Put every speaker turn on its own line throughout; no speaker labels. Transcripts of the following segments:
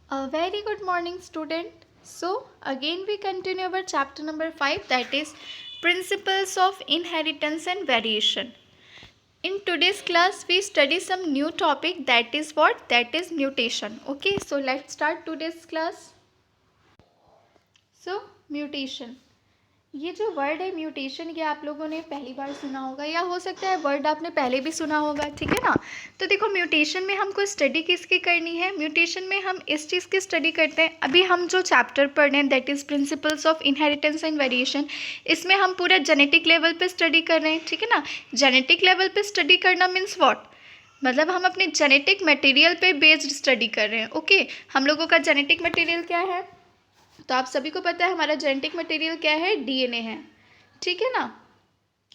A very good morning, student. So, again, we continue our chapter number 5, that is Principles of Inheritance and Variation. In today's class, we study some new topic, that is what? That is mutation. Okay, so let's start today's class. So, mutation. ये जो word है mutation, ये आप लोगों ने पहली बार सुना होगा या हो सकता है वर्ड आपने पहले भी सुना होगा, ठीक है ना। तो देखो, म्यूटेशन में हमको स्टडी किसकी करनी है? म्यूटेशन में हम इस चीज़ की स्टडी करते हैं। अभी हम जो चैप्टर पढ़ रहे हैं that is principles of inheritance and variation, इसमें हम पूरा जेनेटिक लेवल पे स्टडी कर रहे हैं, ठीक है ना। जेनेटिक लेवल पे स्टडी करना मीन्स व्हाट? मतलब हम अपने जेनेटिक मटेरियल पे बेस्ड स्टडी कर रहे हैं। ओके, हम लोगों का जेनेटिक मटेरियल क्या है? तो आप सभी को पता है हमारा जेनेटिक मटेरियल क्या है? डीएनए है, ठीक है ना।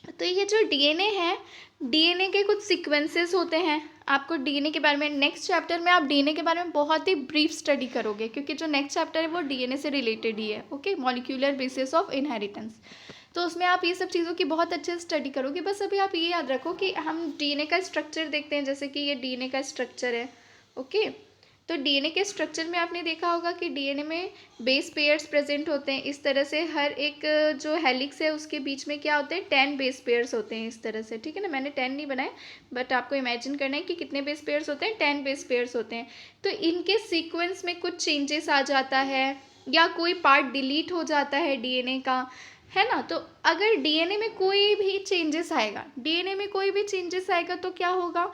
तो ये जो डीएनए है, डीएनए के कुछ सीक्वेंसेस होते हैं। आपको डीएनए के बारे में नेक्स्ट चैप्टर में आप डीएनए के बारे में बहुत ही ब्रीफ स्टडी करोगे, क्योंकि जो नेक्स्ट चैप्टर है वो डीएनए से रिलेटेड ही है। Okay, molecular basis of inheritance. तो उसमें आप ये सब चीज़ों की बहुत अच्छे से स्टडी करोगे। बस अभी आप ये याद रखो कि हम डीएनए का स्ट्रक्चर देखते हैं, जैसे कि ये डीएनए का स्ट्रक्चर है। ओके, तो डीएनए के स्ट्रक्चर में आपने देखा होगा कि डीएनए में बेस पेयर्स प्रेजेंट होते हैं। इस तरह से हर एक जो हेलिक्स है उसके बीच में क्या होते हैं? 10 बेस पेयर्स होते हैं, इस तरह से, ठीक है ना। मैंने 10 नहीं बनाए, बट आपको इमेजिन करना है कि कितने बेस पेयर्स होते हैं? 10 बेस पेयर्स होते हैं। तो इनके सीक्वेंस में कुछ चेंजेस आ जाता है या कोई पार्ट डिलीट हो जाता है डीएनए का, है ना। तो अगर डीएनए में कोई भी चेंजेस आएगा, डीएनए में कोई भी चेंजेस आएगा तो क्या होगा?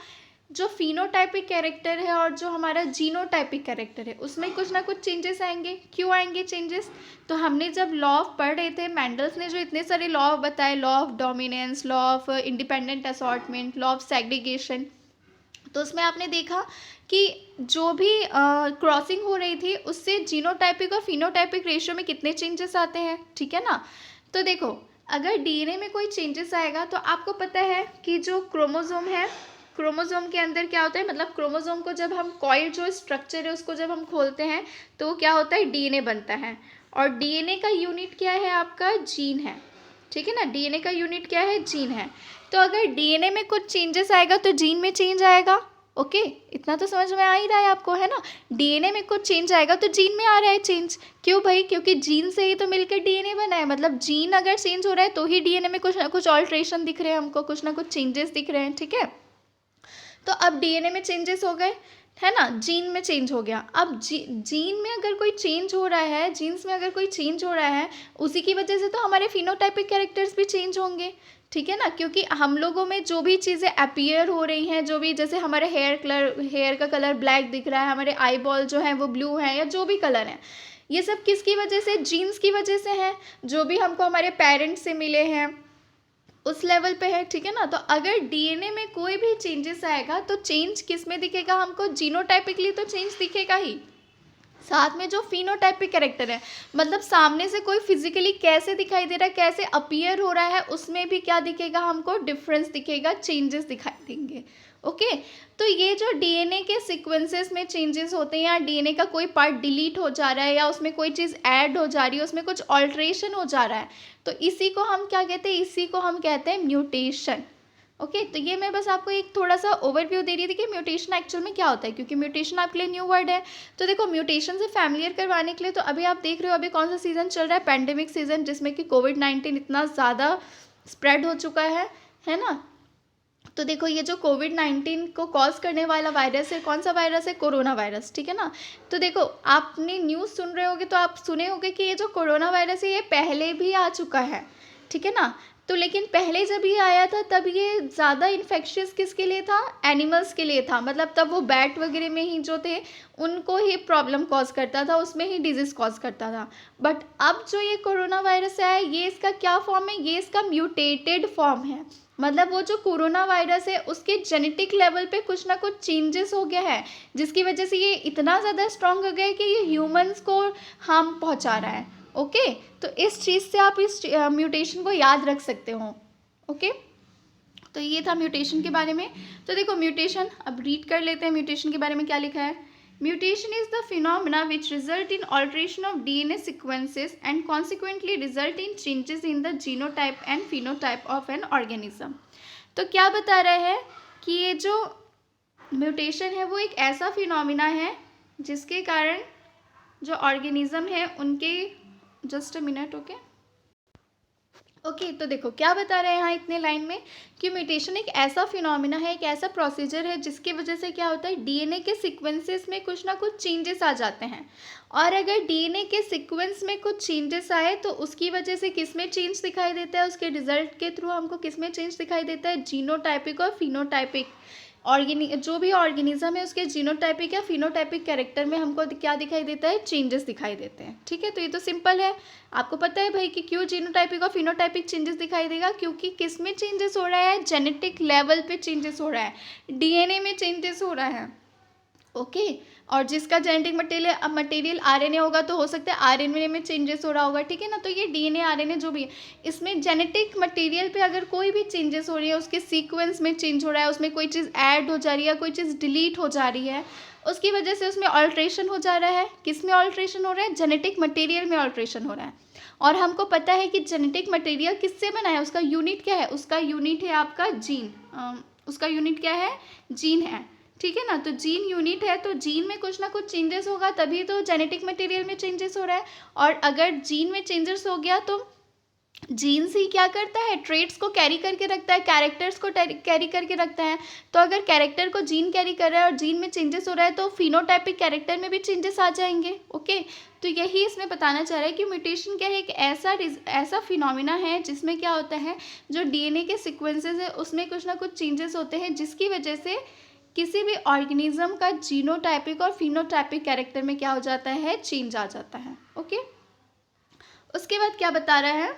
जो फिनोटाइपिक कैरेक्टर है और जो हमारा जीनोटाइपिक कैरेक्टर है उसमें कुछ ना कुछ चेंजेस आएंगे। क्यों आएंगे चेंजेस? तो हमने जब लॉ ऑफ पढ़ रहे थे, मैंडल्स ने जो इतने सारे लॉ बताए, law of dominance, law of independent assortment, law of segregation, तो उसमें आपने देखा कि जो भी क्रॉसिंग हो रही थी उससे जीनोटाइपिक और फिनोटाइपिक रेशियो में कितने चेंजेस आते हैं, ठीक है ना। तो देखो, अगर डीएनए में कोई चेंजेस आएगा तो आपको पता है कि जो क्रोमोसोम है, क्रोमोसोम के अंदर क्या होता है? मतलब क्रोमोसोम को जब हम कॉइल जो स्ट्रक्चर है उसको जब हम खोलते हैं तो क्या होता है? डीएनए बनता है। और डीएनए का यूनिट क्या है? आपका जीन है, ठीक है ना। डीएनए का यूनिट क्या है? जीन है। तो अगर डीएनए में कुछ चेंजेस आएगा तो जीन में चेंज आएगा। ओके, इतना तो समझ में आ ही रहा है आपको, है ना। डीएनए में कुछ चेंज आएगा तो जीन में आ रहा है चेंज। क्यों भाई? क्योंकि जीन से ही तो मिलकर डीएनए बना है। मतलब जीन अगर चेंज हो रहा है तो ही डीएनए में कुछ ना कुछ ऑल्ट्रेशन दिख रहे हैं हमको, कुछ ना कुछ चेंजेस दिख रहे हैं, ठीक है। तो अब डीएनए में चेंजेस हो गए, है ना, जीन में चेंज हो गया। अब जीन में अगर कोई चेंज हो रहा है, जीन्स में अगर कोई चेंज हो रहा है, उसी की वजह से तो हमारे फिनोटाइपिक कैरेक्टर्स भी चेंज होंगे, ठीक है ना। क्योंकि हम लोगों में जो भी चीज़ें अपीयर हो रही हैं, जो भी, जैसे हमारे हेयर का कलर ब्लैक दिख रहा है, हमारे आई बॉल जो है वो ब्लू है, या जो भी कलर है, ये सब किसकी वजह से? जीन्स की वजह से है, जो भी हमको हमारे पेरेंट्स से मिले हैं उस लेवल पे है, ठीक है ना। तो अगर डीएनए में कोई भी चेंजेस आएगा तो चेंज किस में दिखेगा हमको? जीनोटाइपिकली तो चेंज दिखेगा ही, साथ में जो फिनोटाइपिक कैरेक्टर है, मतलब सामने से कोई फिजिकली कैसे दिखाई दे रहा है, कैसे अपीयर हो रहा है, उसमें भी क्या दिखेगा हमको? डिफरेंस दिखेगा, चेंजेस दिखाई देंगे। ओके, तो ये जो डीएनए के सीक्वेंसेस में चेंजेस होते हैं या डीएनए का कोई पार्ट डिलीट हो जा रहा है या उसमें कोई चीज़ ऐड हो जा रही है, उसमें कुछ ऑल्ट्रेशन हो जा रहा है, तो इसी को हम क्या कहते हैं? इसी को हम कहते हैं म्यूटेशन। ओके, तो ये मैं बस आपको एक थोड़ा सा ओवरव्यू दे रही थी कि म्यूटेशन एक्चुअल में क्या होता है, क्योंकि म्यूटेशन आपके लिए न्यू वर्ड है। तो देखो, म्यूटेशन से फैमिलियर करवाने के लिए तो अभी आप देख रहे हो अभी कौन सा सीज़न चल रहा है? पैंडेमिक सीज़न, जिसमें कि कोविड-19 इतना ज़्यादा स्प्रेड हो चुका है ना। तो देखो, ये जो कोविड-19 को कॉज करने वाला वायरस है, कौन सा वायरस है? कोरोना वायरस, ठीक है ना। तो देखो, आपने न्यूज़ सुन रहे होगे तो आप सुने होगे कि ये जो कोरोना वायरस है ये पहले भी आ चुका है, ठीक है ना। तो लेकिन पहले जब ये आया था तब ये ज़्यादा इन्फेक्शियस किसके लिए था? एनिमल्स के लिए था। मतलब तब वो बैट वगैरह में ही जो थे उनको ही प्रॉब्लम कॉज करता था, उसमें ही डिजीज़ कॉज करता था। बट अब जो ये कोरोना वायरस है, ये इसका क्या फॉर्म है? ये इसका म्यूटेटेड फॉर्म है। मतलब वो जो कोरोना वायरस है उसके जेनेटिक लेवल पे कुछ ना कुछ चेंजेस हो गया है, जिसकी वजह से ये इतना ज़्यादा स्ट्रॉन्ग हो गया है कि ये ह्यूमंस को हार्म पहुंचा रहा है। ओके, तो इस चीज़ से आप इस म्यूटेशन को याद रख सकते हो। ओके, तो ये था म्यूटेशन के बारे में। तो देखो, म्यूटेशन अब रीड कर लेते हैं, म्यूटेशन के बारे में क्या लिखा है। Mutation is the phenomena which result in alteration of DNA sequences and consequently result in changes in the genotype and phenotype of an organism. तो क्या बता रहा है कि ये जो म्यूटेशन है वो एक ऐसा फिनोमिना है जिसके कारण जो ऑर्गेनिज्म है उनके, जस्ट अ मिनट, ओके। तो देखो क्या बता रहे हैं यहाँ इतने लाइन में कि म्यूटेशन एक ऐसा फिनोमिना है, एक ऐसा प्रोसीजर है जिसकी वजह से क्या होता है, डीएनए के सीक्वेंसेस में कुछ ना कुछ चेंजेस आ जाते हैं। और अगर डीएनए के सीक्वेंस में कुछ चेंजेस आए तो उसकी वजह से किस में चेंज दिखाई देता है, उसके रिजल्ट के थ्रू हमको किस में चेंज दिखाई देता है, जीनोटाइपिक और फिनोटाइपिक जो भी ऑर्गेनिज्म है उसके जीनोटाइपिक या फिनोटाइपिक कैरेक्टर में हमको क्या दिखाई देता है, चेंजेस दिखाई देते हैं। ठीक है, तो ये तो सिंपल है, आपको पता है भाई कि क्यों जीनोटाइपिक और फिनोटाइपिक चेंजेस दिखाई देगा, क्योंकि किस में चेंजेस हो रहा है, जेनेटिक लेवल पे चेंजेस हो रहा है, डीएनए में चेंजेस हो रहा है। ओके और जिसका जेनेटिक मटेरियल आरएनए होगा तो हो सकता है आरएनए में चेंजेस हो रहा होगा। ठीक है ना, तो ये डीएनए आरएनए जो भी है इसमें जेनेटिक मटेरियल पे अगर कोई भी चेंजेस हो रही है, उसके सीक्वेंस में चेंज हो रहा है, उसमें कोई चीज़ ऐड हो जा रही है, कोई चीज़ डिलीट हो जा रही है, उसकी वजह से उसमें ऑल्ट्रेशन हो जा रहा है। किस में ऑल्ट्रेशन हो रहा है, जेनेटिक मटेरियल में ऑल्ट्रेशन हो रहा है। और हमको पता है कि जेनेटिक मटेरियल किससे बना है, उसका यूनिट क्या है, उसका यूनिट है आपका जीन। उसका यूनिट क्या है, जीन है। ठीक है ना, तो जीन यूनिट है, तो जीन में कुछ ना कुछ चेंजेस होगा तभी तो जेनेटिक मटेरियल में चेंजेस हो रहा है। और अगर जीन में चेंजेस हो गया तो जीन्स ही क्या करता है, ट्रेट्स को कैरी करके रखता है, कैरेक्टर्स को कैरी करके रखता है। तो अगर कैरेक्टर को जीन कैरी कर रहा है और जीन में चेंजेस हो रहा है तो फिनोटाइपिक कैरेक्टर में भी चेंजेस आ जाएंगे। ओके, तो यही इसमें बताना चाह रहा है कि म्यूटेशन क्या है, एक ऐसा फिनोमिना है जिसमें क्या होता है, जो डीएनए के सिक्वेंसेस है उसमें कुछ ना कुछ चेंजेस होते हैं जिसकी वजह से किसी भी ऑर्गेनिज्म का जीनोटाइपिक और फिनोटाइपिक कैरेक्टर में क्या हो जाता है, चेंज आ जाता है। ओके, उसके बाद क्या बता रहा है,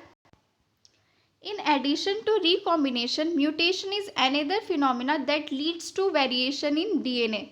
in addition to recombination mutation is another phenomena that leads to variation in DNA.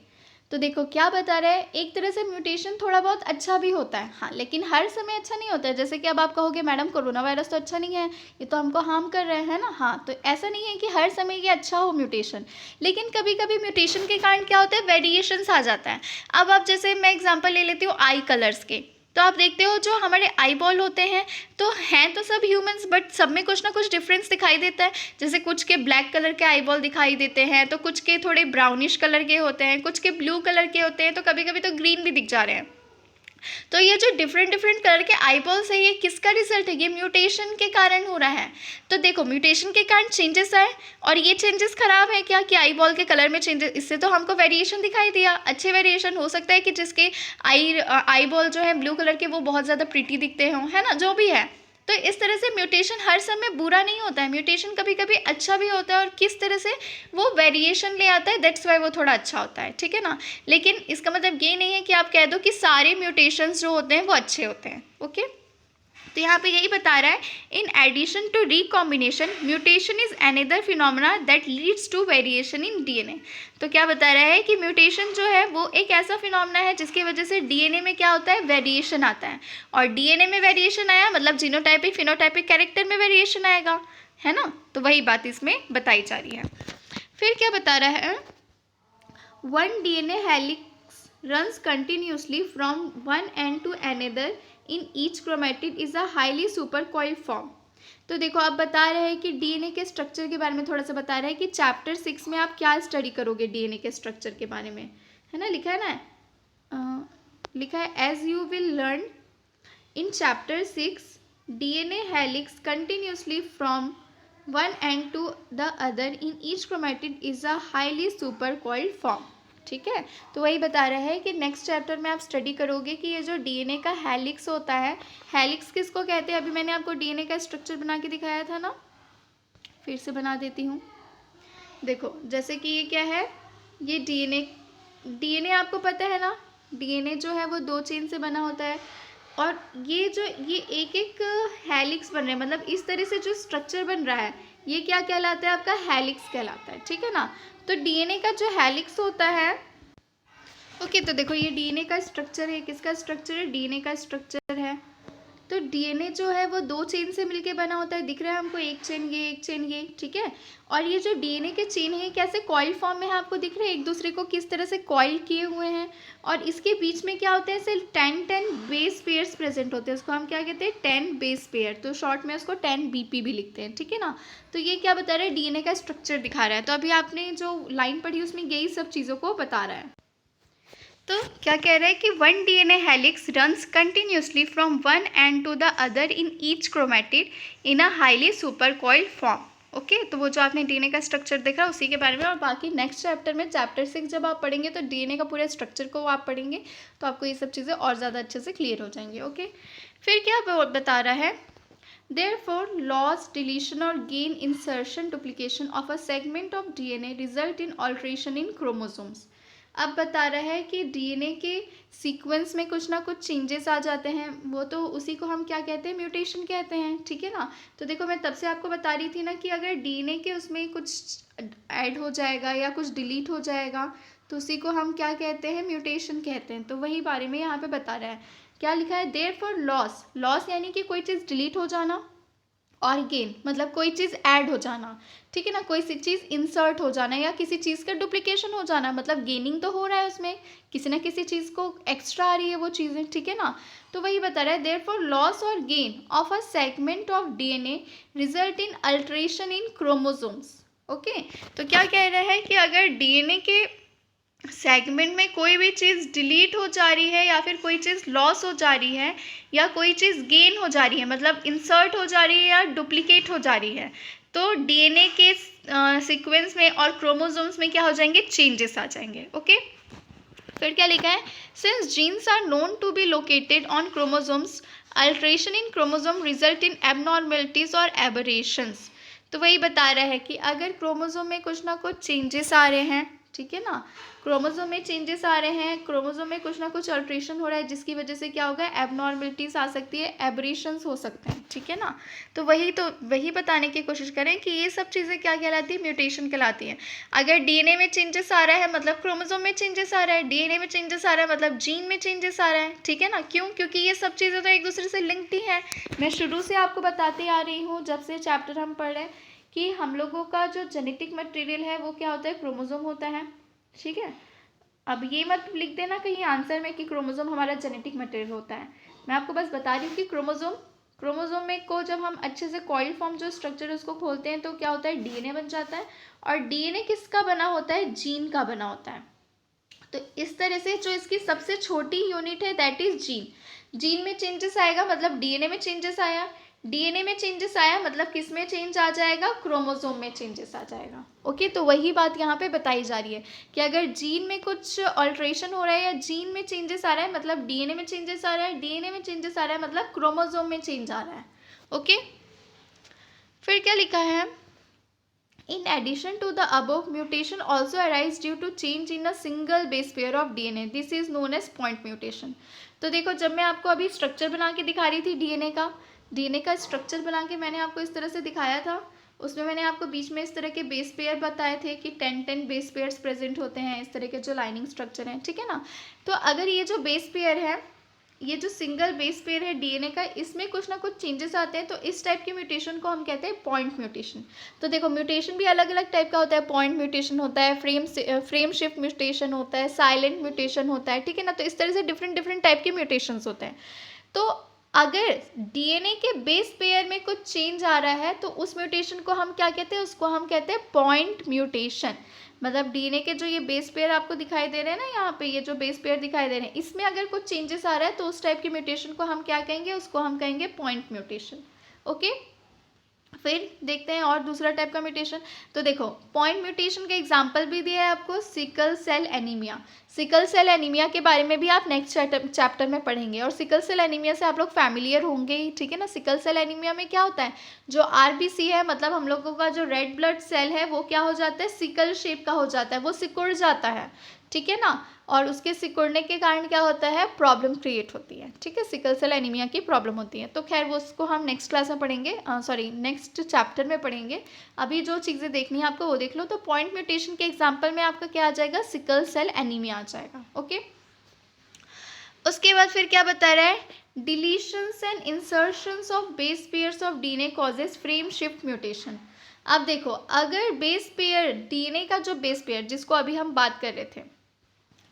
तो देखो क्या बता रहा है, एक तरह से म्यूटेशन थोड़ा बहुत अच्छा भी होता है, हाँ, लेकिन हर समय अच्छा नहीं होता है। जैसे कि अब आप कहोगे मैडम कोरोना वायरस तो अच्छा नहीं है, ये तो हमको हार्म कर रहे हैं ना, हाँ, तो ऐसा नहीं है कि हर समय ये अच्छा हो म्यूटेशन, लेकिन कभी कभी म्यूटेशन के कारण क्या होता है, वेरिएशंस आ जाता है। अब आप जैसे मैं एग्जाम्पल ले लेती हूँ आई कलर्स के, तो आप देखते हो जो हमारे आई बॉल होते हैं तो हैं तो सब ह्यूमंस, बट सब में कुछ ना कुछ डिफरेंस दिखाई देता है। जैसे कुछ के ब्लैक कलर के आई बॉल दिखाई देते हैं, तो कुछ के थोड़े ब्राउनिश कलर के होते हैं, कुछ के ब्लू कलर के होते हैं, तो कभी कभी तो ग्रीन भी दिख जा रहे हैं। तो ये जो डिफरेंट डिफरेंट कलर के आईबॉल्स है, ये किसका रिजल्ट है, ये म्यूटेशन के कारण हो रहा है। तो देखो म्यूटेशन के कारण चेंजेस आए और ये चेंजेस खराब है क्या, कि आईबॉल के कलर में चेंजेस, इससे तो हमको वेरिएशन दिखाई दिया, अच्छे वेरिएशन हो सकता है कि जिसके आईबॉल जो है ब्लू कलर के वो बहुत ज़्यादा प्रीटी दिखते हों, है ना, जो भी है। तो इस तरह से म्यूटेशन हर समय बुरा नहीं होता है, म्यूटेशन कभी कभी अच्छा भी होता है, और किस तरह से वो वेरिएशन ले आता है, दैट्स वाई वो थोड़ा अच्छा होता है। ठीक है ना, लेकिन इसका मतलब ये नहीं है कि आप कह दो कि सारे म्यूटेशंस जो होते हैं वो अच्छे होते हैं। ओके, तो यहाँ पे यही बता रहा है, in addition to recombination mutation is another phenomena that leads to variation in DNA. तो क्या बता रहा है कि म्यूटेशन जो है वो एक ऐसा फिनोमेना है जिसकी वजह से डीएनए में क्या होता है, वेरिएशन आता है, और डीएनए में वेरिएशन आया मतलब जीनोटाइपिक फिनोटाइपिक कैरेक्टर में वेरिएशन आएगा, है ना। तो वही बात इसमें बताई जा रही है। फिर क्या बता रहा है, one DNA helix runs continuously from one end to another in each chromatid is a highly supercoiled form। तो देखो अब बता रहे हैं कि डीएनए के स्ट्रक्चर के बारे में थोड़ा सा बता रहे हैं कि चैप्टर 6 में आप क्या स्टडी करोगे डीएनए के स्ट्रक्चर के बारे में, है ना, लिखा है ना, लिखा है as you will learn in chapter 6 DNA helix continuously from one end to the other in each chromatid is a highly supercoiled form। ठीक है, तो वही बता रहा है कि नेक्स्ट चैप्टर में आप स्टडी करोगे कि ये जो डीएनए का हेलिक्स होता है, हेलिक्स किसको कहते हैं, अभी मैंने आपको डीएनए का स्ट्रक्चर बना के दिखाया था ना, फिर से बना देती हूँ। देखो जैसे कि ये क्या है, ये डीएनए आपको पता है ना, डीएनए जो है वो 2 चेन से बना होता है, और ये एक एक हेलिक्स बन रहे हैं, मतलब इस तरह से जो स्ट्रक्चर बन रहा है ये क्या कहलाता है, आपका हेलिक्स कहलाता है। ठीक है ना, तो डीएनए का जो हेलिक्स होता है, ओके, तो देखो ये डीएनए का स्ट्रक्चर है, किसका स्ट्रक्चर है, डीएनए का स्ट्रक्चर है। तो डीएनए जो है वो 2 चेन से मिलके बना होता है, दिख रहा है हमको, एक चेन ये, एक चेन ये, ठीक है। और ये जो डीएनए के चेन है कैसे कॉइल फॉर्म में है, आपको दिख रहे हैं, एक दूसरे को किस तरह से कॉइल किए हुए हैं, और इसके बीच में क्या होता है, ऐसे 10 बेस पेयर्स प्रेजेंट होते हैं, उसको हम क्या कहते हैं, 10 बेस पेयर, तो शॉर्ट में उसको 10 BP भी लिखते हैं। ठीक है ना, तो ये क्या बता रहा है, डीएनए का स्ट्रक्चर दिखा रहा है। तो अभी आपने जो लाइन पढ़ी उसमें यही सब चीज़ों को बता रहा है। तो क्या कह रहा है कि one DNA helix runs continuously from one end to the other in each chromatid in a highly super coiled form. Okay, तो वो जो आपने डीएनए का स्ट्रक्चर देखा उसी के बारे में, और बाकी नेक्स्ट चैप्टर में चैप्टर 6 जब आप पढ़ेंगे तो डीएनए का पूरे स्ट्रक्चर को आप पढ़ेंगे तो आपको ये सब चीज़ें और ज़्यादा अच्छे से क्लियर हो जाएंगी। ओके, फिर क्या बता रहा है, Therefore, loss, deletion or gain, insertion, duplication of a segment of DNA result in alteration in chromosomes। अब बता रहा है कि डीएनए के सीक्वेंस में कुछ ना कुछ चेंजेस आ जाते हैं, वो तो उसी को हम क्या कहते हैं, म्यूटेशन कहते हैं, ठीक है ना। तो देखो मैं तब से आपको बता रही थी ना कि अगर डीएनए के उसमें कुछ ऐड हो जाएगा या कुछ डिलीट हो जाएगा तो उसी को हम क्या कहते हैं, म्यूटेशन कहते हैं। तो वही बारे में यहाँ पे बता रहा है, क्या लिखा है, देयरफॉर लॉस, लॉस यानी कि कोई चीज़ डिलीट हो जाना, और गेन मतलब कोई चीज़ ऐड हो जाना, ठीक है ना, कोई सी चीज़ इंसर्ट हो जाना या किसी चीज़ का डुप्लीकेशन हो जाना, मतलब गेनिंग तो हो रहा है उसमें, किसी ना किसी चीज़ को एक्स्ट्रा आ रही है वो चीज़ें, ठीक है ना। तो वही बता रहा है, देयरफॉर लॉस और gain of a segment of DNA result in alteration in chromosomes. Okay, तो क्या कह रहा है कि अगर डीएनए के सेगमेंट में कोई भी चीज़ डिलीट हो जा रही है या फिर कोई चीज़ लॉस हो जा रही है या कोई चीज़ गेन हो जा रही है, मतलब इंसर्ट हो जा रही है या डुप्लीकेट हो जा रही है, तो डीएनए के सीक्वेंस में और क्रोमोसोम्स में क्या हो जाएंगे, चेंजेस आ जाएंगे। ओके, फिर क्या लिखा है, since genes are known to be located on chromosomes, alteration in chromosome result in abnormalities और एबरेशंस। तो वही बता रहा है कि अगर क्रोमोसोम में कुछ ना कुछ चेंजेस आ रहे हैं, ठीक है ना, क्रोमोसोम में चेंजेस आ रहे हैं, क्रोमोसोम में कुछ ना कुछ अल्ट्रेशन हो रहा है जिसकी वजह से क्या होगा, एबनॉर्मलिटीज आ सकती है, एबरेशंस हो सकते हैं, ठीक है ना। तो वही बताने की कोशिश करें कि ये सब चीज़ें क्या कहलाती है, म्यूटेशन कहलाती हैं। अगर डीएनए में चेंजेस आ रहा है मतलब क्रोमोसोम में चेंजेस आ रहा है, डीएनए में चेंजेस आ रहा है मतलब जीन में चेंजेस आ रहा है, ठीक है ना। क्यों, क्योंकि ये सब चीज़ें तो एक दूसरे से लिंक्ड ही है। मैं शुरू से आपको बताती आ रही हूँ जब से चैप्टर हम पढ़ रहे हैं कि हम लोगों का जो जेनेटिक मटेरियल है वो क्या होता है, क्रोमोसोम होता है, ठीक है। अब ये मत लिख देना कहीं आंसर में कि क्रोमोसोम हमारा जेनेटिक मटेरियल होता है, मैं आपको बस बता रही हूँ कि क्रोमोसोम में को जब हम अच्छे से कॉइल फॉर्म जो स्ट्रक्चर है उसको खोलते हैं तो क्या होता है, डीएनए बन जाता है, और डीएनए किसका बना होता है, जीन का बना होता है। तो इस तरह से जो इसकी सबसे छोटी यूनिट है दैट इज जीन, जीन में चेंजेस आएगा मतलब डीएनए में चेंजेस आया, डीएनए में चेंजेस आया मतलब किस में चेंज आ जाएगा, क्रोमोसोम में चेंजेस आ जाएगा। ओके, तो वही बात यहाँ पे बताई जा रही है कि अगर जीन में कुछ ऑल्ट्रेशन हो रहा है या जीन में चेंजेस आ रहा है मतलब डीएनए में चेंजेस आ रहा है, डीएनए में चेंजेस आ रहा है मतलब क्रोमोसोम में चेंज आ रहा है। ओके, फिर क्या लिखा है, In addition to the above, mutation also arises due to change in a single base pair of DNA. This is known as point mutation. तो देखो जब मैं आपको अभी स्ट्रक्चर बना के दिखा रही थी डीएनए का स्ट्रक्चर बना के मैंने आपको इस तरह से दिखाया था, उसमें मैंने आपको बीच में इस तरह के बेस पेयर बताए थे कि 10 बेस पेयर्स प्रेजेंट होते हैं, इस तरह के जो लाइनिंग स्ट्रक्चर हैं, ठीक है ना। तो अगर ये जो बेस पेयर है, ये जो सिंगल बेस पेयर है डीएनए का, इसमें कुछ ना कुछ चेंजेस आते हैं तो इस टाइप की म्यूटेशन को हम कहते हैं पॉइंट म्यूटेशन। तो देखो म्यूटेशन भी अलग अलग टाइप का होता है, पॉइंट म्यूटेशन होता है, फ्रेम शिफ्ट म्यूटेशन होता है, साइलेंट म्यूटेशन होता है, ठीक है ना। तो इस तरह से डिफरेंट टाइप के म्यूटेशंस होते हैं। तो अगर डीएनए के बेस पेयर में कुछ चेंज आ रहा है तो उस म्यूटेशन को हम क्या कहते हैं, उसको हम कहते हैं पॉइंट म्यूटेशन। मतलब डीएनए के जो ये बेस पेयर आपको दिखाई दे रहे हैं ना, यहाँ पे ये जो बेस पेयर दिखाई दे रहे हैं, इसमें अगर कुछ चेंजेस आ रहा है तो उस टाइप के म्यूटेशन को हम क्या कहेंगे, उसको हम कहेंगे पॉइंट म्यूटेशन। ओके, फिर देखते हैं और दूसरा टाइप का म्यूटेशन। तो देखो पॉइंट म्यूटेशन का एग्जांपल भी दिया है आपको, sickle cell anaemia. Sickle cell anaemia के बारे में भी आप नेक्स्ट चैप्टर में पढ़ेंगे, और सिकल सेल एनीमिया से आप लोग फैमिलियर होंगे ही, ठीक है ना। सिकल सेल एनीमिया में क्या होता है, जो आरबीसी है मतलब हम लोगों का जो रेड ब्लड सेल है वो क्या हो जाता है, सिकल शेप का हो जाता है, वो सिकुड़ जाता है, ठीक है ना। और उसके सिकुड़ने के कारण क्या होता है, प्रॉब्लम क्रिएट होती है, ठीक है, सिकल सेल एनीमिया की प्रॉब्लम होती है। तो खैर वो उसको हम नेक्स्ट क्लास में पढ़ेंगे, नेक्स्ट चैप्टर में पढ़ेंगे। अभी जो चीज़ें देखनी है आपको वो देख लो। तो पॉइंट म्यूटेशन के एग्जाम्पल में आपका क्या आ जाएगा, सिकल सेल एनीमिया आ जाएगा। ओके, उसके बाद फिर क्या बता रहा है, deletions and insertions of base pairs of DNA causes frame shift mutation. अब देखो अगर बेस पेयर डीएनए का जो बेस पेयर जिसको अभी हम बात कर रहे थे,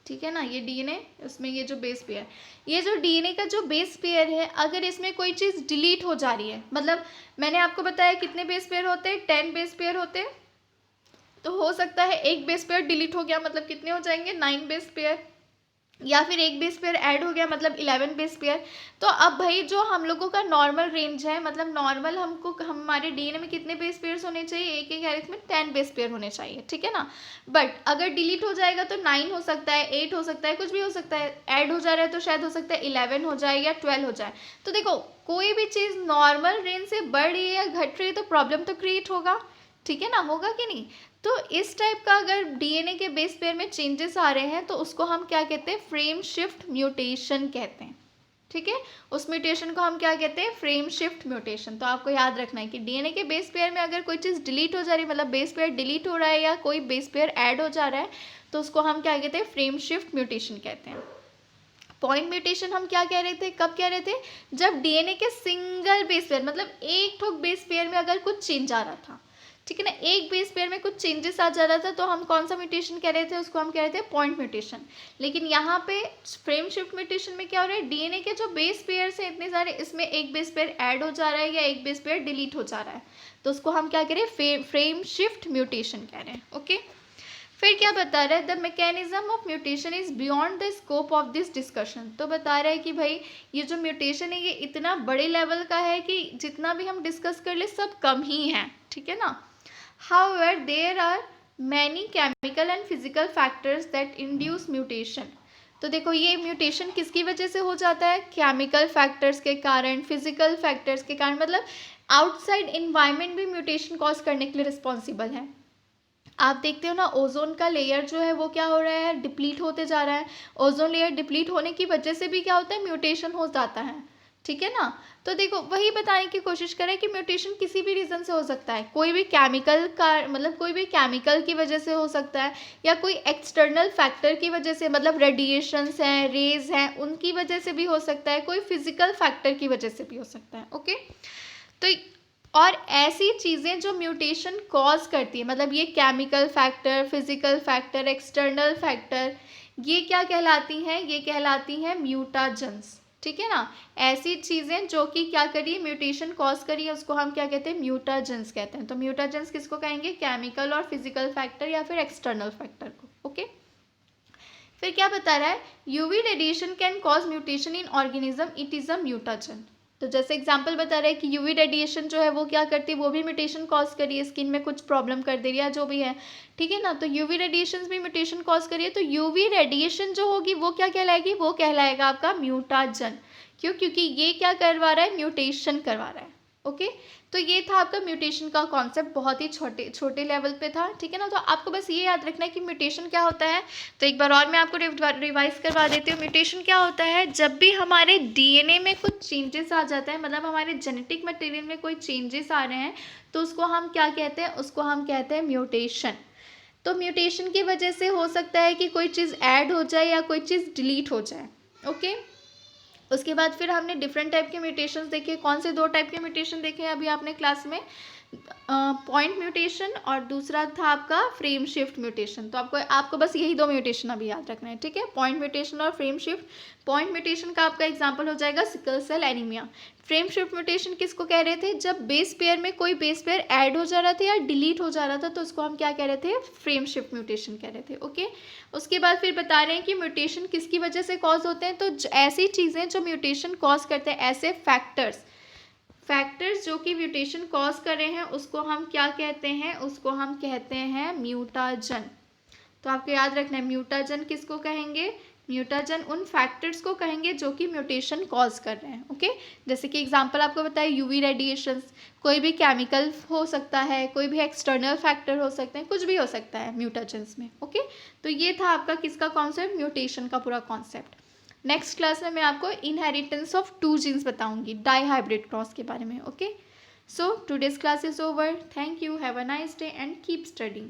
ठीक है ना, ये डीएनए, उसमें ये जो बेस पेयर, ये जो डीएनए का जो बेस पेयर है, अगर इसमें कोई चीज़ डिलीट हो जा रही है, मतलब मैंने आपको बताया कितने बेस पेयर होते हैं, 10 बेस पेयर होते हैं, तो हो सकता है एक बेस पेयर डिलीट हो गया मतलब कितने हो जाएंगे, 9 बेस पेयर, या फिर एक बेस पेयर ऐड हो गया मतलब 11 बेस पेयर। तो अब भाई जो हम लोगों का नॉर्मल रेंज है, मतलब नॉर्मल हमको हमारे डीएनए में कितने बेस पेयर्स होने चाहिए, एक एक हेलिक्स में 10 बेस पेयर होने चाहिए, ठीक है ना। बट अगर डिलीट हो जाएगा तो 9 हो सकता है, 8 हो सकता है, कुछ भी हो सकता है। ऐड हो जा रहा है तो शायद हो सकता है 11 हो जाए या 12 हो जाए। तो देखो कोई भी चीज़ नॉर्मल रेंज से बढ़ रही है या घट रही है तो प्रॉब्लम तो क्रिएट होगा, ठीक है ना, होगा कि नहीं। तो इस टाइप का अगर डीएनए के बेस पेयर में चेंजेस आ रहे हैं तो उसको हम क्या कहते हैं, फ्रेम शिफ्ट म्यूटेशन कहते हैं, ठीक है। उस म्यूटेशन को हम क्या कहते हैं, फ्रेम शिफ्ट म्यूटेशन। तो आपको याद रखना है कि डीएनए के बेस पेयर में अगर कोई चीज़ डिलीट हो जा रही है, मतलब बेस पेयर डिलीट हो रहा है या कोई बेस पेयर ऐड हो जा रहा है, तो उसको हम क्या कहते हैं, फ्रेम शिफ्ट म्यूटेशन कहते हैं। पॉइंट म्यूटेशन हम क्या कह रहे थे, कब कह रहे थे, जब डीएनए के सिंगल बेस पेयर मतलब एक ठोक बेस पेयर में अगर कुछ चेंज आ रहा था, ठीक है ना, एक बेस पेयर में कुछ चेंजेस आ जा रहा था, तो हम कौन सा म्यूटेशन कह रहे थे, उसको हम कह रहे थे पॉइंट म्यूटेशन। लेकिन यहाँ पे फ्रेम शिफ्ट म्यूटेशन में क्या हो रहा है, डीएनए के जो बेस पेयर्स हैं इतने सारे, इसमें एक बेस पेयर ऐड हो जा रहा है या एक बेस पेयर डिलीट हो जा रहा है, तो उसको हम क्या कह रहे हैं, फ्रेम शिफ्ट म्यूटेशन कह रहे हैं, ओके। फिर क्या बता रहा है, the mechanism of mutation is beyond the scope of this discussion. तो बता रहा है कि भाई ये जो म्यूटेशन है ये इतना बड़े लेवल का है कि जितना भी हम डिस्कस कर ले सब कम ही है, ठीक है ना। However there are many chemical and physical factors that induce mutation. तो देखो ये म्यूटेशन किसकी वजह से हो जाता है, केमिकल फैक्टर्स के कारण, फिजिकल फैक्टर्स के कारण, मतलब आउटसाइड इन्वायरमेंट भी म्यूटेशन कॉज करने के लिए रिस्पॉन्सिबल है। आप देखते हो ना ओजोन का लेयर जो है वो क्या हो रहा है, डिप्लीट होते जा रहा है। ओजोन लेयर डिप्लीट होने की वजह से भी क्या होता है, म्यूटेशन हो जाता है, ठीक है ना। तो देखो वही बताने की कोशिश करें कि म्यूटेशन किसी भी रीज़न से हो सकता है, कोई भी केमिकल का मतलब कोई भी केमिकल की वजह से हो सकता है, या कोई एक्सटर्नल फैक्टर की वजह से, मतलब रेडिएशंस हैं, रेज हैं, उनकी वजह से भी हो सकता है, कोई फिजिकल फैक्टर की वजह से भी हो सकता है, ओके। तो और ऐसी चीज़ें जो म्यूटेशन कॉज करती है, मतलब ये chemical factor, physical factor, external factor, ये क्या कहलाती हैं, ये कहलाती हैं म्यूटाजेंस, ठीक है ना। ऐसी चीज़ें जो कि क्या करिए, म्यूटेशन कॉज करिए, उसको हम क्या कहते हैं, म्यूटाजेंस कहते हैं। तो म्यूटाजेंस किसको कहेंगे, केमिकल और फिजिकल फैक्टर या फिर एक्सटर्नल फैक्टर को, ओके। फिर क्या बता रहा है, UV radiation can cause mutation in organism, it is a mutagen. तो जैसे एग्जांपल बता रहे हैं कि यूवी रेडिएशन जो है वो क्या करती है, वो भी म्यूटेशन कॉज करिए, स्किन में कुछ प्रॉब्लम कर दे रही है जो भी है, ठीक है ना। तो यूवी रेडिएशन भी म्यूटेशन कॉज करिए, तो यूवी रेडिएशन जो होगी वो क्या कहलाएगी, वो कहलाएगा आपका म्यूटाजन। क्यों, क्योंकि ये क्या करवा रहा है, म्यूटेशन करवा रहा है, ओके। तो ये था आपका म्यूटेशन का कॉन्सेप्ट, बहुत ही छोटे छोटे लेवल पे था, ठीक है ना। तो आपको बस ये याद रखना है कि म्यूटेशन क्या होता है। तो एक बार और मैं आपको रिवाइज करवा देती हूँ। म्यूटेशन क्या होता है, जब भी हमारे डीएनए में कुछ चेंजेस आ जाता है, मतलब हमारे जेनेटिक मटेरियल में कोई चेंजेस आ रहे हैं, तो उसको हम क्या कहते हैं, उसको हम कहते हैं म्यूटेशन। तो म्यूटेशन की वजह से हो सकता है कि कोई चीज़ ऐड हो जाए या कोई चीज़ डिलीट हो जाए, ओके। उसके बाद फिर हमने डिफरेंट टाइप के म्यूटेशंस देखे। कौन से दो टाइप के म्यूटेशन देखे हैं अभी आपने क्लास में, पॉइंट म्यूटेशन और दूसरा था आपका फ्रेम शिफ्ट म्यूटेशन। तो आपको बस यही दो म्यूटेशन अभी याद रखना है, ठीक है, पॉइंट म्यूटेशन और फ्रेम शिफ्ट। पॉइंट म्यूटेशन का आपका एग्जांपल हो जाएगा sickle cell anaemia. Frame shift mutation किसको कह रहे थे, जब बेस पेयर में कोई बेस पेयर ऐड हो जा रहा था या डिलीट हो जा रहा था, तो उसको हम क्या कह रहे थे, फ्रेम शिफ्ट म्यूटेशन कह रहे थे, ओके। उसके बाद फिर बता रहे हैं कि म्यूटेशन किसकी वजह से कॉज होते हैं। तो ऐसी चीज़ें जो म्यूटेशन कॉज करते हैं, ऐसे फैक्टर्स जो कि म्यूटेशन कॉज कर रहे हैं, उसको हम क्या कहते हैं, उसको हम कहते हैं म्यूटाजन। तो आपको याद रखना है, म्यूटाजन किसको कहेंगे, म्यूटाजन उन फैक्टर्स को कहेंगे जो कि म्यूटेशन कॉज कर रहे हैं, ओके। जैसे कि एग्जांपल आपको बताया यूवी रेडिएशंस, कोई भी केमिकल हो सकता है, कोई भी एक्सटर्नल फैक्टर हो सकते हैं, कुछ भी हो सकता है म्यूटाजेंस में, ओके। तो ये था आपका किसका कॉन्सेप्ट, म्यूटेशन का पूरा कॉन्सेप्ट। नेक्स्ट क्लास में मैं आपको इनहेरिटेंस ऑफ 2 जीन्स बताऊंगी, डाई हाइब्रिड क्रॉस के बारे में, okay. So today's class is over, thank you, have a nice day and keep studying.